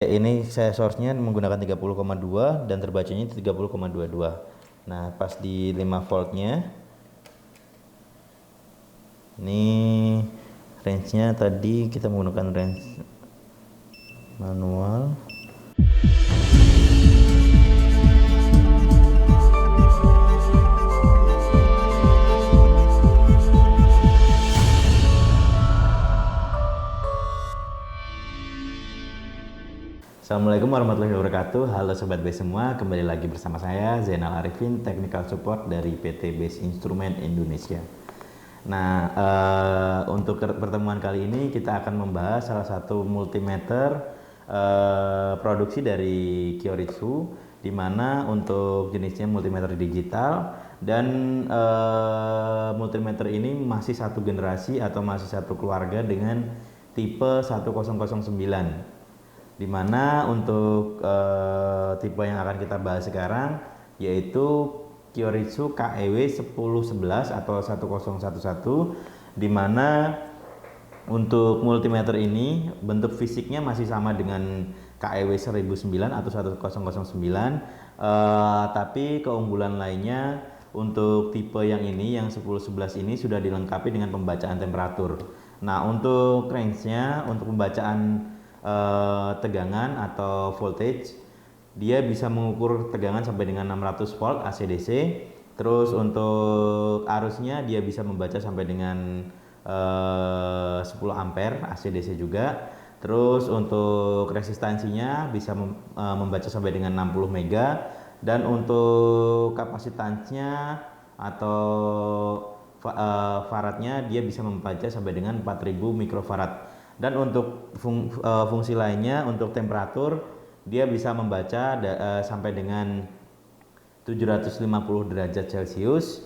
Ini saya source-nya menggunakan 30,2 dan terbacanya 30,22. Nah, pas di 5 voltnya ini range-nya tadi kita menggunakan range manual. Assalamualaikum warahmatullahi wabarakatuh. Halo Sobat Base semua, kembali lagi bersama saya Zainal Arifin, Technical Support dari PT Base Instrument Indonesia. Nah, untuk pertemuan kali ini kita akan membahas salah satu multimeter produksi dari Kyoritsu, di mana untuk jenisnya multimeter digital dan multimeter ini masih satu generasi atau masih satu keluarga dengan tipe 1009. Dimana untuk tipe yang akan kita bahas sekarang yaitu Kyoritsu KEW 1011 atau 1011, dimana untuk multimeter ini bentuk fisiknya masih sama dengan KEW 1009 atau 1009, tapi keunggulan lainnya untuk tipe yang ini, yang 1011 ini sudah dilengkapi dengan pembacaan temperatur. Nah, untuk range-nya, untuk pembacaan tegangan atau voltage, dia bisa mengukur tegangan sampai dengan 600 volt AC/DC. Terus untuk arusnya dia bisa membaca sampai dengan 10 ampere AC/DC juga. Terus untuk resistansinya bisa membaca sampai dengan 60 mega, dan untuk kapasitasnya atau faradnya dia bisa membaca sampai dengan 4000 mikrofarad. Dan untuk fungsi lainnya, untuk temperatur dia bisa membaca sampai dengan 750 derajat Celcius.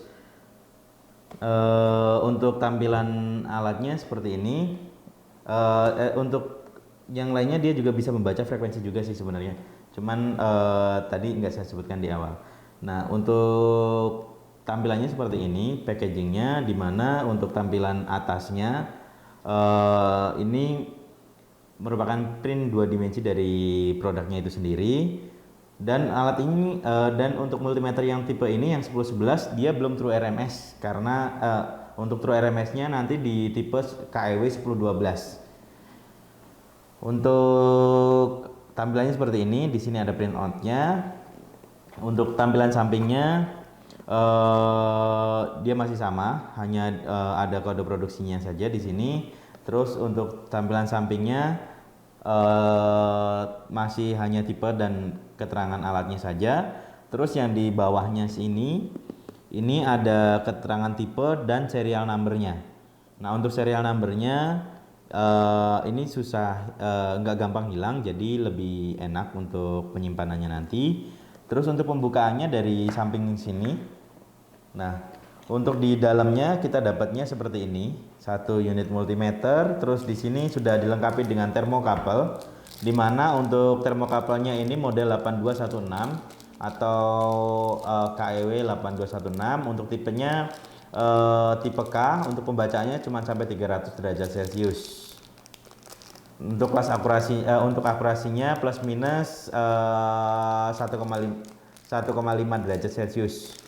Untuk tampilan alatnya seperti ini. Untuk yang lainnya dia juga bisa membaca frekuensi juga sih sebenarnya. Cuman tadi nggak saya sebutkan di awal. Nah, untuk tampilannya seperti ini, packagingnya, dimana untuk tampilan atasnya ini merupakan print 2 dimensi dari produknya itu sendiri. Dan alat ini dan untuk multimeter yang tipe ini yang 1011 dia belum True RMS, karena untuk True RMS-nya nanti di tipe KEW 1012. Untuk tampilannya seperti ini, di sini ada print out-nya. Untuk tampilan sampingnya dia masih sama, hanya ada kode produksinya saja di sini. Terus untuk tampilan sampingnya masih hanya tipe dan keterangan alatnya saja. Terus yang di bawahnya sini ini ada keterangan tipe dan serial numbernya. Nah, untuk serial numbernya ini susah, nggak gampang hilang, jadi lebih enak untuk penyimpanannya nanti. Terus untuk pembukaannya dari samping sini. Nah, untuk di dalamnya kita dapatnya seperti ini, satu unit multimeter. Terus di sini sudah dilengkapi dengan termokabel, di mana untuk termokabelnya ini model 8216 atau KEW 8216. Untuk tipenya tipe K. Untuk pembacaannya cuma sampai 300 derajat Celcius. Untuk kelas akurasi, untuk akurasinya plus minus 1,5 derajat Celcius.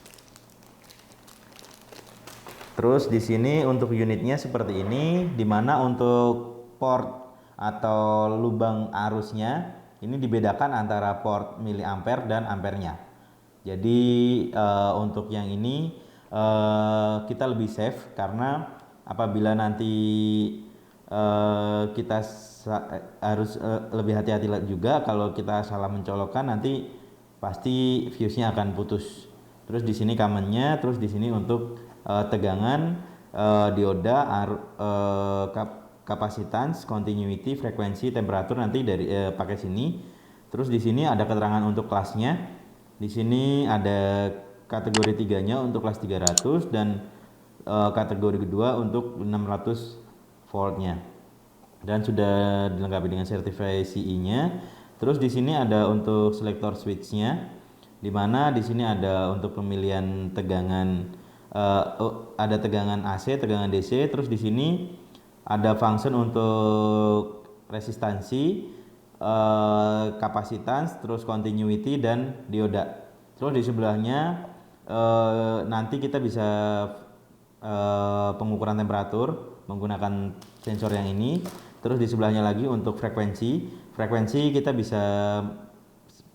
Terus di sini untuk unitnya seperti ini, dimana untuk port atau lubang arusnya ini dibedakan antara port miliampere dan ampernya. Jadi untuk yang ini kita lebih safe, karena apabila nanti kita harus lebih hati-hati juga, kalau kita salah mencolokkan nanti pasti fuse-nya akan putus. Terus di sini kamennya, terus di sini untuk tegangan, dioda, kapasitans, continuity, frekuensi, temperatur nanti dari pakai sini. Terus di sini ada keterangan untuk kelasnya. Di sini ada kategori 3-nya untuk kelas 300 dan kategori kedua untuk 600 voltnya. Dan sudah dilengkapi dengan sertifikasi CE-nya. Terus di sini ada untuk selektor switch-nya, di mana di sini ada untuk pemilihan tegangan, ada tegangan AC, tegangan DC. Terus di sini ada function untuk resistansi, kapasitans, terus continuity dan dioda. Terus di sebelahnya nanti kita bisa pengukuran temperatur menggunakan sensor yang ini. Terus di sebelahnya lagi untuk frekuensi kita bisa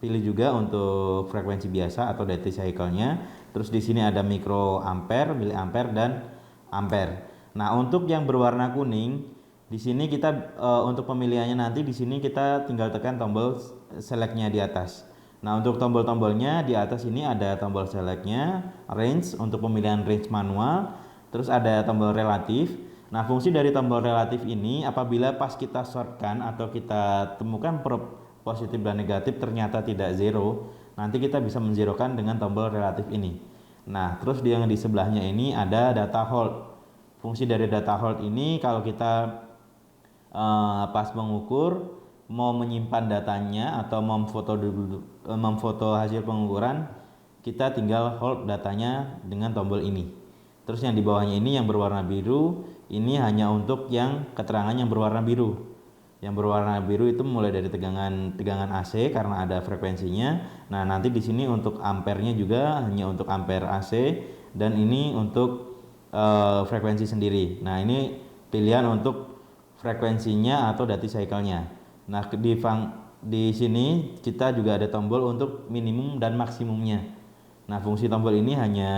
pilih juga untuk frekuensi biasa atau duty cycle-nya. Terus di sini ada mikroampere, miliampere dan ampere. Nah, untuk yang berwarna kuning di sini kita untuk pemilihannya nanti di sini kita tinggal tekan tombol select-nya di atas. Nah, untuk tombol-tombolnya di atas ini ada tombol select-nya, range untuk pemilihan range manual, terus ada tombol relatif. Nah, fungsi dari tombol relatif ini apabila pas kita shortkan atau kita temukan probe positif dan negatif ternyata tidak zero, nanti kita bisa menzerokan dengan tombol relatif ini. Nah, terus yang di sebelahnya ini ada data hold. Fungsi dari data hold ini kalau kita pas mengukur mau menyimpan datanya atau memfoto hasil pengukuran, kita tinggal hold datanya dengan tombol ini. Terus yang di bawahnya ini yang berwarna biru, ini hanya untuk yang keterangan yang berwarna biru. Yang berwarna biru itu mulai dari tegangan AC karena ada frekuensinya. Nah, nanti di sini untuk ampernya juga hanya untuk ampere AC dan ini untuk frekuensi sendiri. Nah, ini pilihan untuk frekuensinya atau duty cycle-nya. Nah, di sini kita juga ada tombol untuk minimum dan maksimumnya. Nah, fungsi tombol ini hanya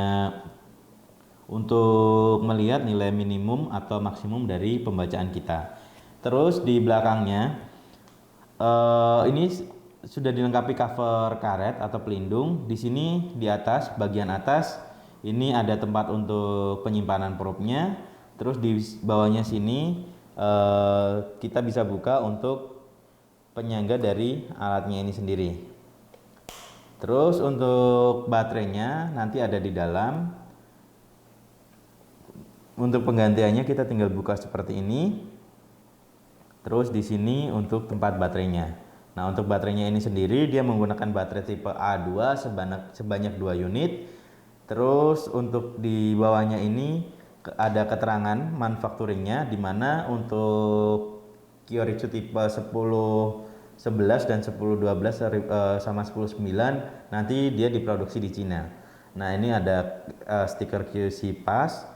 untuk melihat nilai minimum atau maksimum dari pembacaan kita. Terus di belakangnya ini sudah dilengkapi cover karet atau pelindung. Di sini di atas, bagian atas ini ada tempat untuk penyimpanan probe-nya. Terus di bawahnya sini kita bisa buka untuk penyangga dari alatnya ini sendiri. Terus untuk baterainya nanti ada di dalam. Untuk penggantiannya kita tinggal buka seperti ini. Terus di sini untuk tempat baterainya. Nah, untuk baterainya ini sendiri dia menggunakan baterai tipe A2 sebanyak 2 unit. Terus untuk di bawahnya ini ada keterangan manufacturingnya, di mana untuk Kyoritsu tipe 1011 dan 1012 sama 109 nanti dia diproduksi di Cina. Nah, ini ada stiker QC Pass.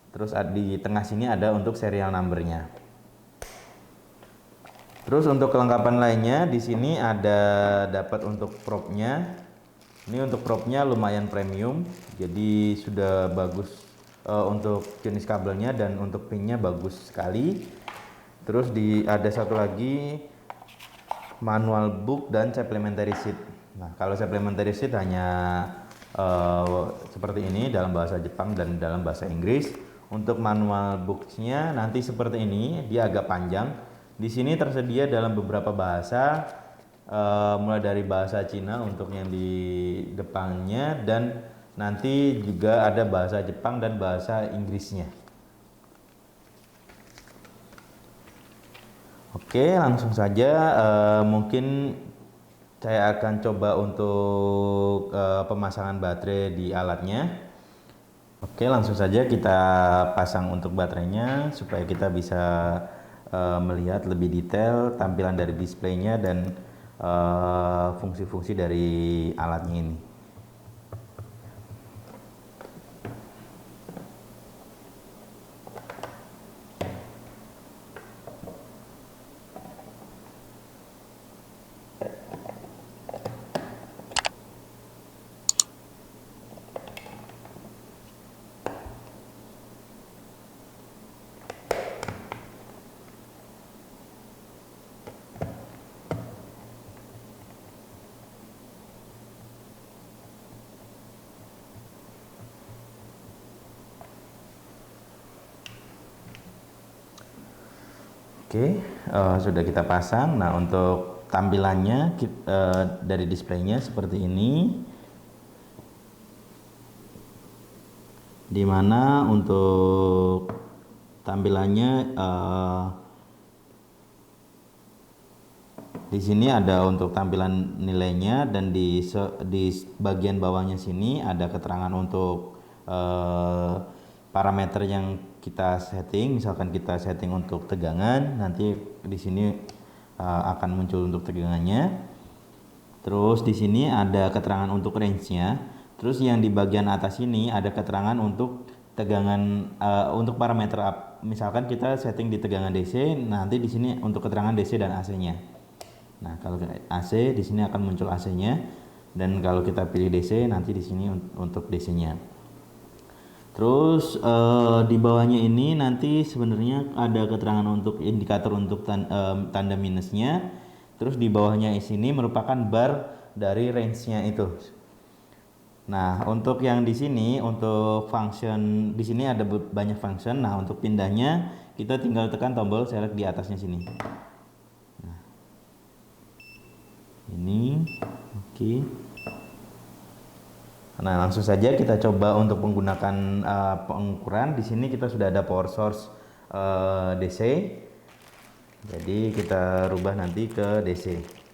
Terus di tengah sini ada untuk serial numbernya. Terus untuk kelengkapan lainnya di sini ada dapat untuk probe-nya. Ini untuk probe-nya lumayan premium, jadi sudah bagus untuk jenis kabelnya dan untuk pin-nya bagus sekali. Terus ada satu lagi manual book dan supplementary sheet. Nah, kalau supplementary sheet hanya seperti ini dalam bahasa Jepang dan dalam bahasa Inggris. Untuk manual books-nya nanti seperti ini, dia agak panjang. Di sini tersedia dalam beberapa bahasa, mulai dari bahasa Cina untuk yang di depannya, dan nanti juga ada bahasa Jepang dan bahasa Inggrisnya. Oke, langsung saja. Mungkin saya akan coba untuk pemasangan baterai di alatnya. Oke, langsung saja kita pasang untuk baterainya supaya kita bisa melihat lebih detail tampilan dari displaynya dan fungsi-fungsi dari alatnya ini. Oke, sudah kita pasang. Nah, untuk tampilannya dari displaynya seperti ini. Dimana untuk tampilannya di sini ada untuk tampilan nilainya, dan di bagian bawahnya sini ada keterangan untuk parameter yang kita setting. Misalkan kita setting untuk tegangan, nanti di sini akan muncul untuk tegangannya. Terus di sini ada keterangan untuk range-nya. Terus yang di bagian atas ini ada keterangan untuk tegangan untuk parameter up. Misalkan kita setting di tegangan DC, nanti di sini untuk keterangan DC dan AC-nya. Nah, kalau AC di sini akan muncul AC-nya, dan kalau kita pilih DC nanti di sini untuk DC-nya. Terus di bawahnya ini nanti sebenarnya ada keterangan untuk indikator untuk tanda minusnya. Terus di bawahnya di sini merupakan bar dari range-nya itu. Nah, untuk yang di sini untuk function di sini ada banyak function. Nah, untuk pindahnya kita tinggal tekan tombol select di atasnya sini. Nah, ini oke. Nah, langsung saja kita coba untuk menggunakan pengukuran. Di sini kita sudah ada power source DC. Jadi kita rubah nanti ke DC.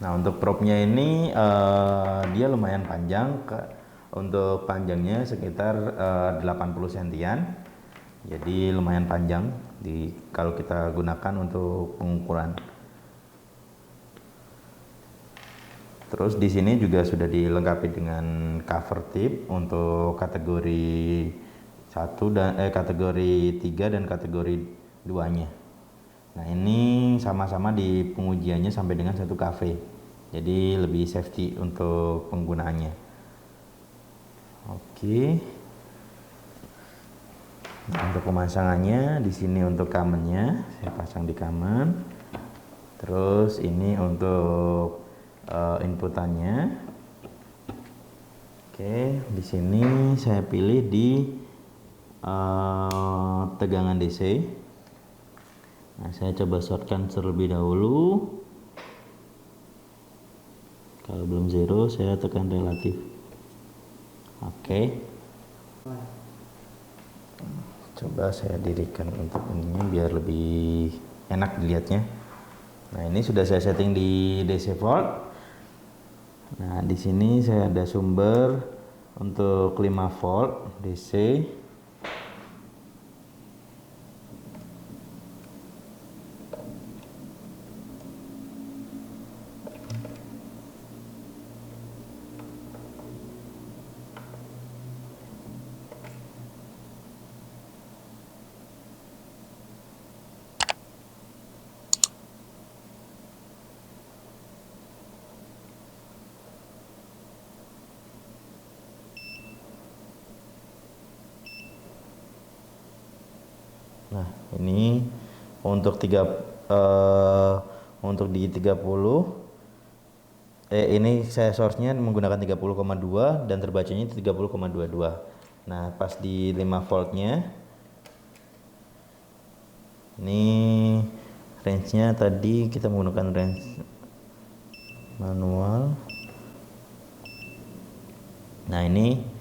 Nah, untuk propnya ini dia lumayan panjang, untuk panjangnya sekitar 80 sentian. Jadi lumayan panjang kalau kita gunakan untuk pengukuran. Terus di sini juga sudah dilengkapi dengan cover tip untuk kategori 1 dan kategori 3 dan kategori 2-nya. Nah, ini sama-sama di pengujiannya sampai dengan 1 kV. Jadi lebih safety untuk penggunaannya. Oke. Nah, untuk pemasangannya di sini untuk kamennya saya pasang di kamen. Terus ini untuk inputannya. Oke, di sini saya pilih di tegangan DC. Nah, saya coba shortkan terlebih dahulu. Kalau belum zero, saya tekan relatif. Oke. Coba saya dirikan untuk ininya biar lebih enak dilihatnya. Nah, ini sudah saya setting di DC volt. Nah, di sini saya ada sumber untuk 5 volt DC. Nah, ini untuk untuk di 30 ini saya source-nya menggunakan 30,2 dan terbacanya 30,22. Nah, pas di 5 voltnya ini range-nya tadi kita menggunakan range manual. Nah, ini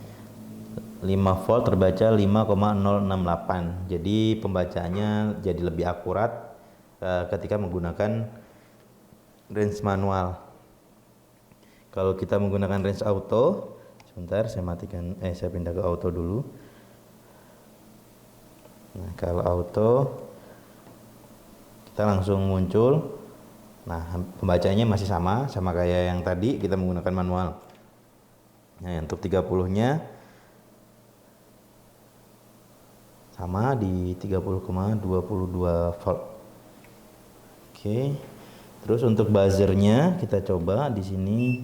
5 volt terbaca 5,068. Jadi pembacaannya jadi lebih akurat ketika menggunakan range manual. Kalau kita menggunakan range auto, sebentar saya matikan, saya pindah ke auto dulu. Nah, kalau auto kita langsung muncul. Nah, pembacanya masih sama kayak yang tadi kita menggunakan manual. Nah, untuk 30-nya sama di 30,22 volt. Oke. Terus untuk buzzernya kita coba di sini.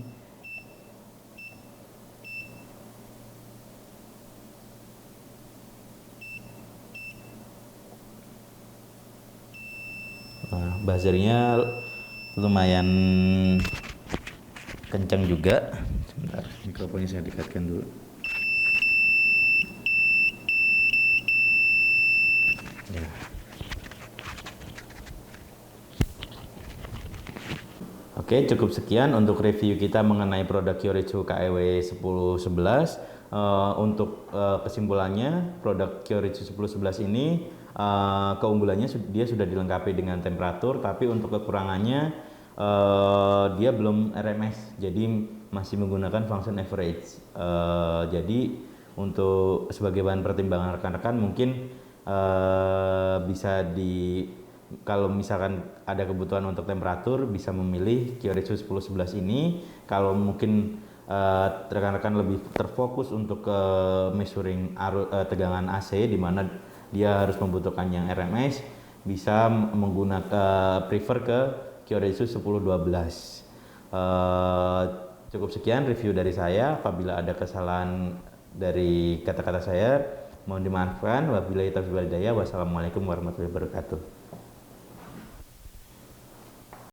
Nah, buzzernya lumayan kencang juga. Sebentar, mikrofonnya saya dekatkan dulu. Oke, cukup sekian untuk review kita mengenai produk Kyoritsu KEW 1011. Untuk kesimpulannya, produk Kyoritsu 1011 ini keunggulannya dia sudah dilengkapi dengan temperatur, tapi untuk kekurangannya dia belum RMS, jadi masih menggunakan function average. Jadi untuk sebagai bahan pertimbangan rekan-rekan mungkin bisa kalau misalkan ada kebutuhan untuk temperatur bisa memilih Kyoritsu 1011 ini. Kalau mungkin rekan-rekan lebih terfokus untuk ke measuring tegangan AC di mana dia harus membutuhkan yang RMS, bisa menggunakan prefer ke Kyoritsu 1012. Cukup sekian review dari saya. Apabila ada kesalahan dari kata-kata saya mohon dimaafkan. Wabillahi taufiq wal hidayah. Wassalamualaikum warahmatullahi wabarakatuh.